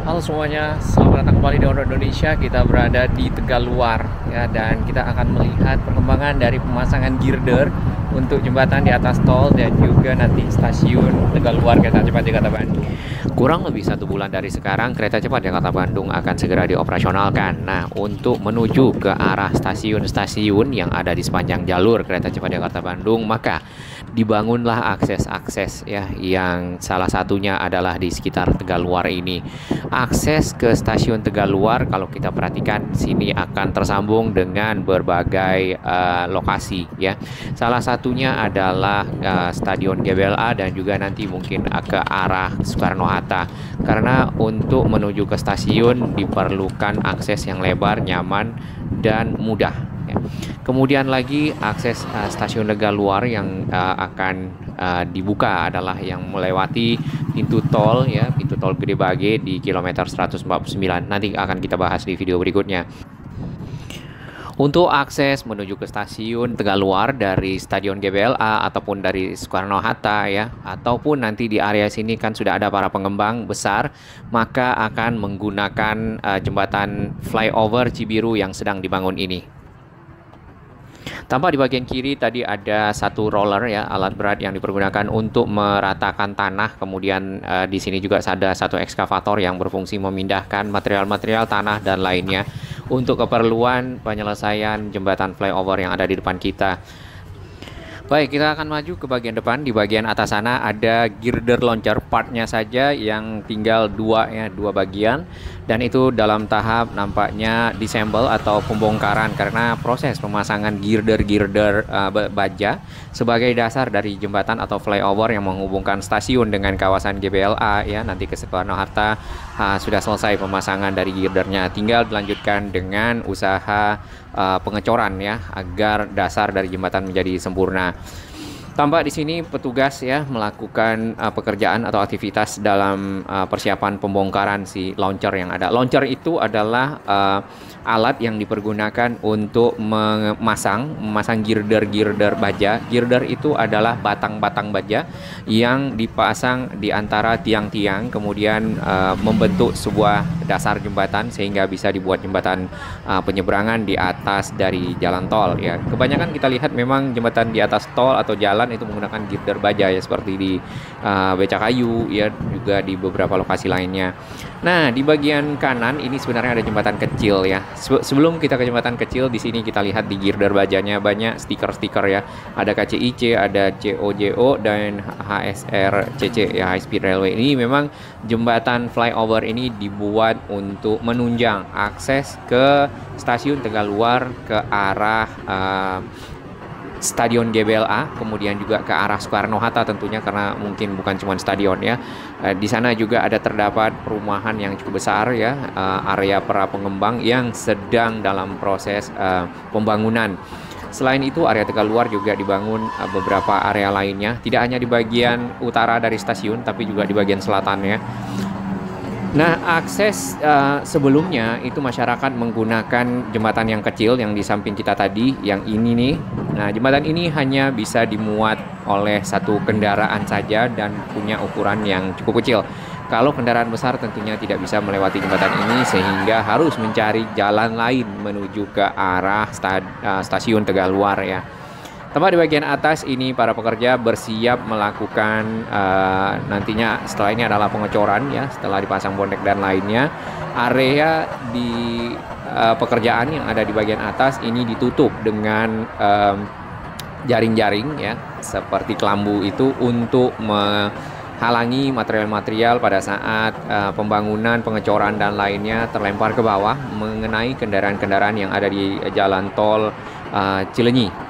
Halo semuanya, selamat datang kembali di Ono Indonesia. Kita berada di Tegaluar ya, dan kita akan melihat perkembangan dari pemasangan girder untuk jembatan di atas tol dan juga nanti stasiun Tegaluar kereta cepat Jakarta Bandung. Kurang lebih 1 bulan dari sekarang, kereta cepat Jakarta Bandung akan segera dioperasionalkan. Nah, untuk menuju ke arah stasiun-stasiun yang ada di sepanjang jalur kereta cepat Jakarta Bandung, maka dibangunlah akses-akses ya, yang salah satunya adalah di sekitar Tegaluar ini. Akses ke stasiun Tegaluar kalau kita perhatikan sini akan tersambung dengan berbagai lokasi ya. Salah satunya adalah Stadion GBLA dan juga nanti mungkin ke arah Soekarno-Hatta. Karena untuk menuju ke stasiun diperlukan akses yang lebar, nyaman dan mudah ya. Kemudian lagi akses stasiun Tegaluar yang akan dibuka adalah yang melewati pintu tol ya, pintu tol Gede Bage di kilometer 149. Nanti akan kita bahas di video berikutnya. Untuk akses menuju ke stasiun Tegaluar dari Stadion GBLA ataupun dari Soekarno-Hatta ya, ataupun nanti di area sini kan sudah ada para pengembang besar, maka akan menggunakan jembatan flyover Cibiru yang sedang dibangun ini. Tampak di bagian kiri tadi ada satu roller ya, alat berat yang dipergunakan untuk meratakan tanah. Kemudian di sini juga ada satu ekskavator yang berfungsi memindahkan material-material tanah dan lainnya untuk keperluan penyelesaian jembatan flyover yang ada di depan kita. Baik, kita akan maju ke bagian depan. Di bagian atas sana ada girder launcher partnya saja yang tinggal dua bagian, dan itu dalam tahap nampaknya disassemble atau pembongkaran karena proses pemasangan girder-girder baja sebagai dasar dari jembatan atau flyover yang menghubungkan stasiun dengan kawasan GBLA ya, nanti ke Soekarno-Hatta. Sudah selesai pemasangan dari girdernya, tinggal dilanjutkan dengan usaha pengecoran ya, agar dasar dari jembatan menjadi sempurna. Tampak di sini petugas ya melakukan pekerjaan atau aktivitas dalam persiapan pembongkaran si launcher yang ada. Launcher itu adalah alat yang dipergunakan untuk memasang girder-girder baja. Girder itu adalah batang-batang baja yang dipasang di antara tiang-tiang, kemudian membentuk sebuah dasar jembatan sehingga bisa dibuat jembatan penyeberangan di atas dari jalan tol ya. Kebanyakan kita lihat memang jembatan di atas tol atau jalan itu menggunakan girder baja ya, seperti di Becakayu ya, juga di beberapa lokasi lainnya. Nah, di bagian kanan ini sebenarnya ada jembatan kecil ya. Sebelum kita ke jembatan kecil, di sini kita lihat di girder bajanya banyak stiker-stiker ya. Ada KCIC, ada COJO dan HSRCC ya, High Speed Railway. Ini memang jembatan flyover ini dibuat untuk menunjang akses ke stasiun Tegaluar ke arah Stadion GBLA, kemudian juga ke arah Soekarno-Hatta tentunya, karena mungkin bukan cuma stadion ya. Di sana juga ada terdapat perumahan yang cukup besar ya, area para pengembang yang sedang dalam proses pembangunan. Selain itu, area Tegaluar juga dibangun beberapa area lainnya, tidak hanya di bagian utara dari stasiun, tapi juga di bagian selatannya. Nah, akses sebelumnya itu masyarakat menggunakan jembatan yang kecil yang di samping kita tadi, yang ini nih. Nah, jembatan ini hanya bisa dimuat oleh satu kendaraan saja dan punya ukuran yang cukup kecil. Kalau kendaraan besar tentunya tidak bisa melewati jembatan ini sehingga harus mencari jalan lain menuju ke arah stasiun Tegaluar ya. Tempat di bagian atas ini para pekerja bersiap melakukan nantinya setelah ini adalah pengecoran ya, setelah dipasang bonek dan lainnya. Area di pekerjaan yang ada di bagian atas ini ditutup dengan jaring-jaring ya, seperti kelambu itu untuk menghalangi material-material pada saat pembangunan, pengecoran dan lainnya terlempar ke bawah mengenai kendaraan-kendaraan yang ada di jalan tol Cileunyi.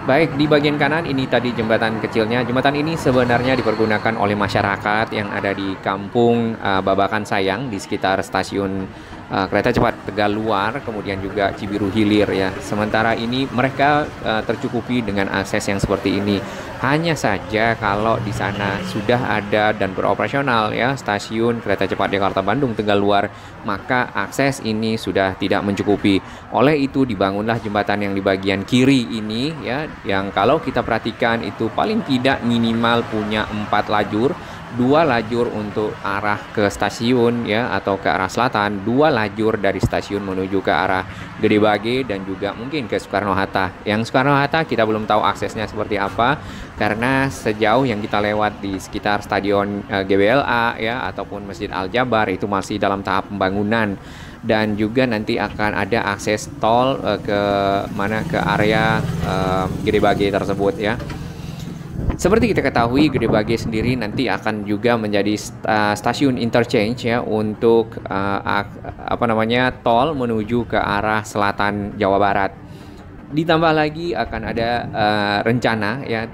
Baik, di bagian kanan ini tadi jembatan kecilnya. Jembatan ini sebenarnya dipergunakan oleh masyarakat yang ada di kampung Babakan Sayang di sekitar stasiun kereta cepat Tegaluar, kemudian juga Cibiru Hilir ya. Sementara ini mereka tercukupi dengan akses yang seperti ini. Hanya saja kalau di sana sudah ada dan beroperasional ya stasiun kereta cepat Jakarta Bandung Tegaluar, maka akses ini sudah tidak mencukupi. Oleh itu dibangunlah jembatan yang di bagian kiri ini ya, yang kalau kita perhatikan itu paling tidak minimal punya 4 lajur 2 lajur untuk arah ke stasiun ya atau ke arah selatan, 2 lajur dari stasiun menuju ke arah Gede Bage dan juga mungkin ke Soekarno-Hatta. Yang Soekarno-Hatta kita belum tahu aksesnya seperti apa karena sejauh yang kita lewat di sekitar stadion GBLA ya ataupun Masjid Al-Jabar itu masih dalam tahap pembangunan. Dan juga nanti akan ada akses tol ke area Gede Bage tersebut ya. Seperti kita ketahui, Gede Bage sendiri nanti akan juga menjadi stasiun interchange ya untuk tol menuju ke arah selatan Jawa Barat. Ditambah lagi akan ada rencana ya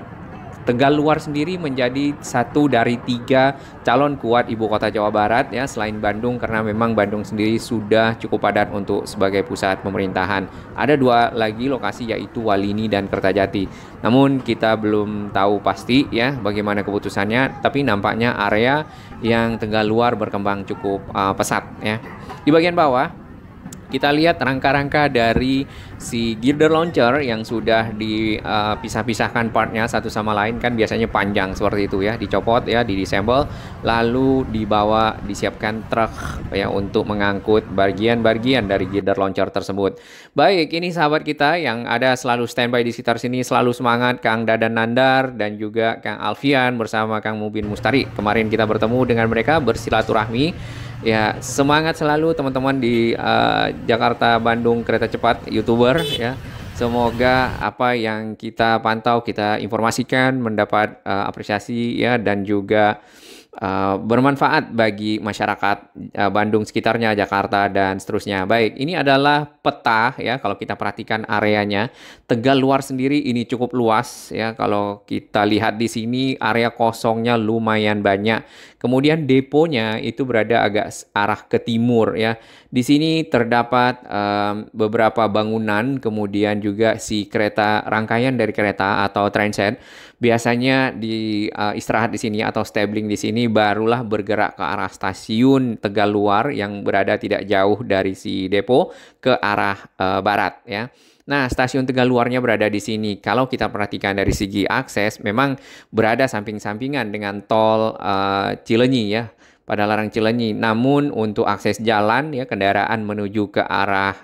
Tegal Luar sendiri menjadi satu dari 3 calon kuat ibu kota Jawa Barat ya selain Bandung karena memang Bandung sendiri sudah cukup padat untuk sebagai pusat pemerintahan. Ada 2 lagi lokasi yaitu Walini dan Kertajati. Namun kita belum tahu pasti ya bagaimana keputusannya, tapi nampaknya area yang Tegal Luar berkembang cukup pesat ya. Di bagian bawah kita lihat rangka-rangka dari si girder launcher yang sudah dipisah-pisahkan partnya satu sama lain, kan biasanya panjang seperti itu ya, dicopot ya, disassemble, lalu dibawa disiapkan truk ya untuk mengangkut bagian-bagian dari girder launcher tersebut. Baik, ini sahabat kita yang ada selalu standby di sekitar sini, selalu semangat, Kang Dadan Nandar dan juga Kang Alfian bersama Kang Mubin Mustari. Kemarin kita bertemu dengan mereka bersilaturahmi. Ya, semangat selalu teman-teman di Jakarta Bandung Kereta Cepat YouTuber ya. Semoga apa yang kita pantau, kita informasikan mendapat apresiasi ya dan juga bermanfaat bagi masyarakat Bandung sekitarnya, Jakarta dan seterusnya. Baik, ini adalah peta ya kalau kita perhatikan areanya. Tegal Luar sendiri ini cukup luas ya. Kalau kita lihat di sini area kosongnya lumayan banyak. Kemudian deponya itu berada agak arah ke timur ya. Di sini terdapat beberapa bangunan, kemudian juga si kereta rangkaian dari kereta atau trainset biasanya di istirahat di sini atau stabling di sini, barulah bergerak ke arah stasiun Tegal Luar yang berada tidak jauh dari si depo ke arah barat ya. Nah, stasiun Tegal Luarnya berada di sini. Kalau kita perhatikan dari segi akses, memang berada samping-sampingan dengan tol Cileunyi ya, pada Larang Cileunyi. Namun untuk akses jalan ya kendaraan menuju ke arah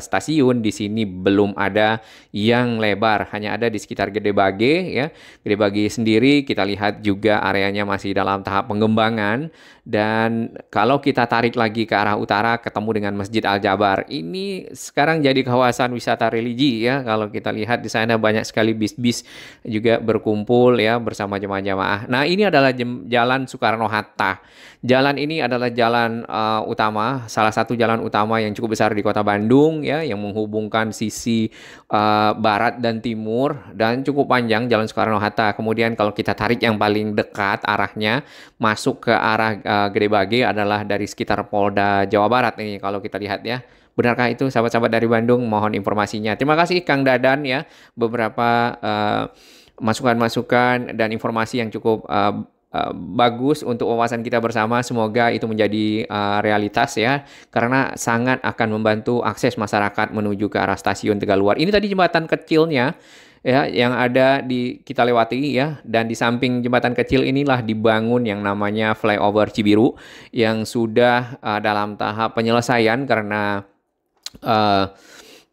stasiun di sini belum ada yang lebar, hanya ada di sekitar Gede Bage ya. Gede Bage sendiri kita lihat juga areanya masih dalam tahap pengembangan. Dan kalau kita tarik lagi ke arah utara ketemu dengan Masjid Al-Jabar. Ini sekarang jadi kawasan wisata religi ya. Kalau kita lihat di sana banyak sekali bis-bis juga berkumpul ya bersama jemaah-jemaah. Nah, ini adalah Jalan Soekarno-Hatta. Jalan ini adalah jalan utama, salah satu jalan utama yang cukup besar di Kota Bandung ya, yang menghubungkan sisi barat dan timur dan cukup panjang Jalan Soekarno-Hatta. Kemudian kalau kita tarik yang paling dekat arahnya masuk ke arah Gede Bage adalah dari sekitar Polda Jawa Barat ini kalau kita lihat ya. Benarkah itu sahabat-sahabat dari Bandung? Mohon informasinya. Terima kasih Kang Dadan ya, beberapa masukan-masukan dan informasi yang cukup bagus untuk wawasan kita bersama. Semoga itu menjadi realitas ya, karena sangat akan membantu akses masyarakat menuju ke arah stasiun Tegal Luar. Ini tadi jembatan kecilnya ya yang ada kita lewati ya, dan di samping jembatan kecil inilah dibangun yang namanya flyover Cibiru yang sudah dalam tahap penyelesaian karena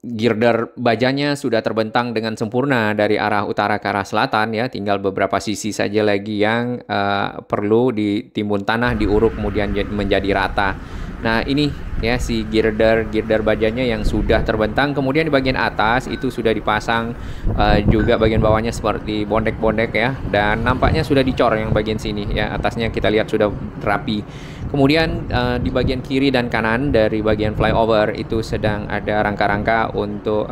girder bajanya sudah terbentang dengan sempurna dari arah utara ke arah selatan ya, tinggal beberapa sisi saja lagi yang perlu ditimbun tanah, diuruk kemudian menjadi rata. Nah, ini ya si girder bajanya yang sudah terbentang. Kemudian di bagian atas itu sudah dipasang juga bagian bawahnya seperti bondek-bondek ya, dan nampaknya sudah dicor yang bagian sini ya. Atasnya kita lihat sudah rapi. Kemudian di bagian kiri dan kanan dari bagian flyover itu sedang ada rangka-rangka untuk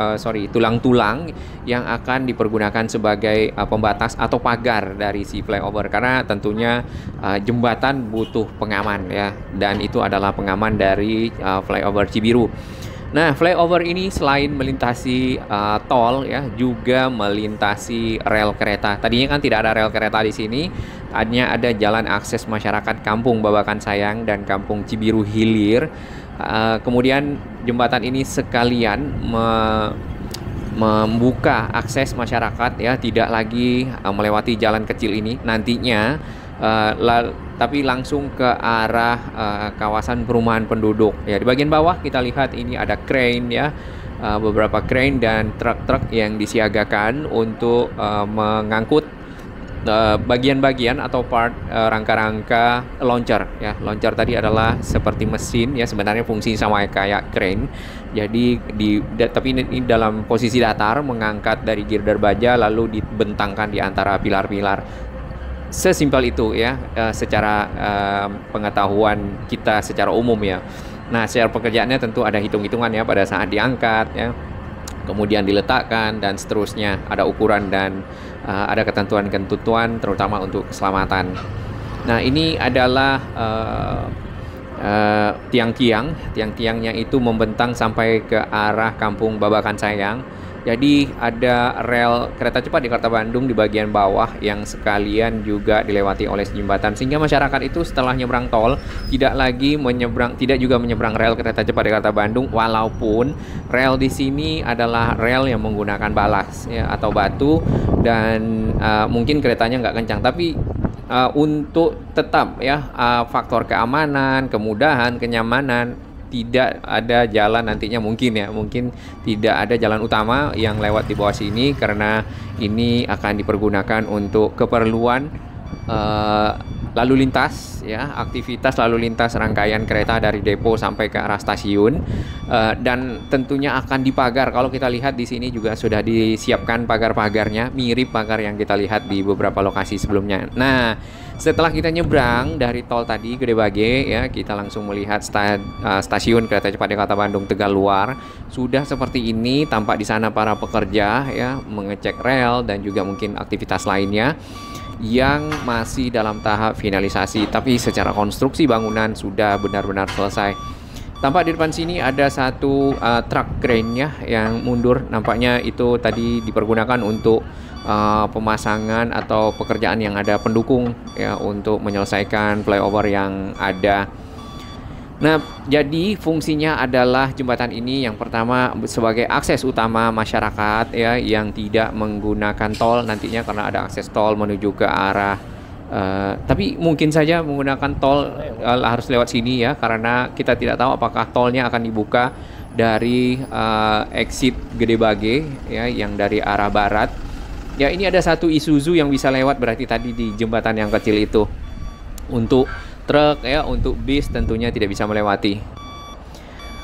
tulang-tulang yang akan dipergunakan sebagai pembatas atau pagar dari si flyover, karena tentunya jembatan butuh pengaman ya, dan itu adalah pengaman dari flyover Cibiru. Nah, flyover ini selain melintasi tol ya, juga melintasi rel kereta. Tadinya kan tidak ada rel kereta di sini, hanya ada jalan akses masyarakat Kampung Babakan Sayang dan Kampung Cibiru Hilir. Kemudian jembatan ini sekalian membuka akses masyarakat ya, tidak lagi melewati jalan kecil ini. Nantinya tapi langsung ke arah kawasan perumahan penduduk. Ya, di bagian bawah kita lihat ini ada crane ya, beberapa crane dan truk-truk yang disiagakan untuk mengangkut bagian-bagian atau part rangka-rangka launcher ya. Launcher tadi adalah seperti mesin ya, sebenarnya fungsi sama kayak crane. Jadi tapi ini dalam posisi datar, mengangkat dari girder baja lalu dibentangkan di antara pilar-pilar. Sesimpel itu ya, secara pengetahuan kita secara umum ya. Nah, secara pekerjaannya tentu ada hitung-hitungan ya pada saat diangkat ya, kemudian diletakkan dan seterusnya, ada ukuran dan ada ketentuan-ketentuan terutama untuk keselamatan. Nah, ini adalah tiang-tiangnya itu membentang sampai ke arah Kampung Babakan Sayang. Jadi ada rel kereta cepat di Jakarta Bandung di bagian bawah yang sekalian juga dilewati oleh jembatan, sehingga masyarakat itu setelah nyebrang tol tidak juga menyeberang rel kereta cepat di Jakarta Bandung, walaupun rel di sini adalah rel yang menggunakan balas ya, atau batu, dan mungkin keretanya nggak kencang, tapi untuk tetap ya faktor keamanan, kemudahan, kenyamanan, tidak ada jalan nantinya mungkin tidak ada jalan utama yang lewat di bawah sini, karena ini akan dipergunakan untuk keperluan lalu lintas ya, aktivitas lalu lintas rangkaian kereta dari depo sampai ke arah stasiun, dan tentunya akan dipagar. Kalau kita lihat di sini juga sudah disiapkan pagar-pagarnya, mirip pagar yang kita lihat di beberapa lokasi sebelumnya. Nah, setelah kita nyebrang dari tol tadi Gede Bage ya, kita langsung melihat stasiun kereta cepat Jakarta Bandung Tegaluar. Sudah seperti ini tampak di sana para pekerja ya, mengecek rel dan juga mungkin aktivitas lainnya yang masih dalam tahap finalisasi, tapi secara konstruksi bangunan sudah benar-benar selesai. Tampak di depan sini ada satu truk crane-nya yang mundur, nampaknya itu tadi dipergunakan untuk pemasangan atau pekerjaan yang ada pendukung ya, untuk menyelesaikan flyover yang ada. Nah, jadi fungsinya adalah jembatan ini yang pertama sebagai akses utama masyarakat ya, yang tidak menggunakan tol nantinya, karena ada akses tol menuju ke arah tapi mungkin saja menggunakan tol harus lewat sini ya, karena kita tidak tahu apakah tolnya akan dibuka dari exit Gede Bage ya, yang dari arah barat. Ya, ini ada satu Isuzu yang bisa lewat, berarti tadi di jembatan yang kecil itu. Untuk truk ya, untuk bis tentunya tidak bisa melewati.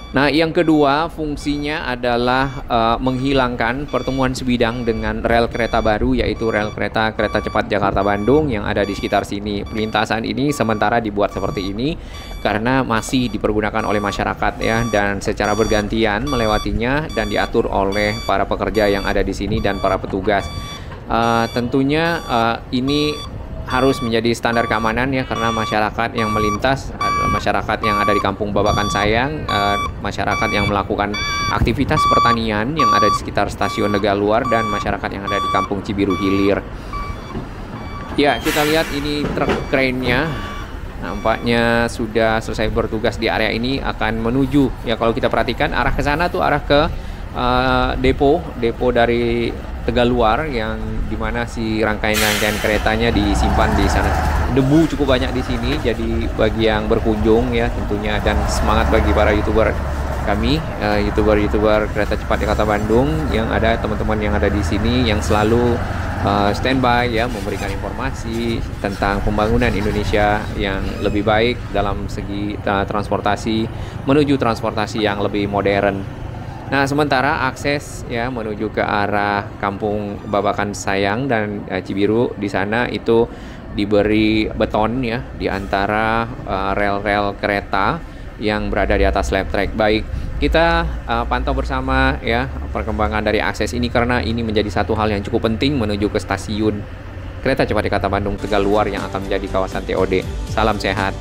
Nah, yang kedua fungsinya adalah menghilangkan pertemuan sebidang dengan rel kereta baru, yaitu rel kereta cepat Jakarta Bandung yang ada di sekitar sini. Perlintasan ini sementara dibuat seperti ini karena masih dipergunakan oleh masyarakat ya, dan secara bergantian melewatinya dan diatur oleh para pekerja yang ada di sini dan para petugas. Tentunya ini harus menjadi standar keamanan ya, karena masyarakat yang melintas adalah masyarakat yang ada di Kampung Babakan Sayang, masyarakat yang melakukan aktivitas pertanian yang ada di sekitar stasiun Tegaluar, dan masyarakat yang ada di Kampung Cibiru Hilir. Ya, kita lihat ini truk crane-nya nampaknya sudah selesai bertugas di area ini, akan menuju ya, kalau kita perhatikan arah ke sana tuh arah ke depo dari Tegaluar, yang dimana si rangkaian keretanya disimpan di sana. Debu cukup banyak di sini, jadi bagi yang berkunjung ya tentunya, dan semangat bagi para youtuber kami, youtuber kereta cepat Jakarta Bandung yang ada, teman-teman yang ada di sini yang selalu standby ya, memberikan informasi tentang pembangunan Indonesia yang lebih baik dalam segi transportasi menuju transportasi yang lebih modern. Nah, sementara akses ya menuju ke arah Kampung Babakan Sayang dan Cibiru di sana itu diberi beton ya, di antara rel-rel kereta yang berada di atas slab track. Baik, kita pantau bersama ya perkembangan dari akses ini, karena ini menjadi satu hal yang cukup penting menuju ke stasiun kereta cepat Jakarta Bandung Tegaluar yang akan menjadi kawasan TOD. Salam sehat.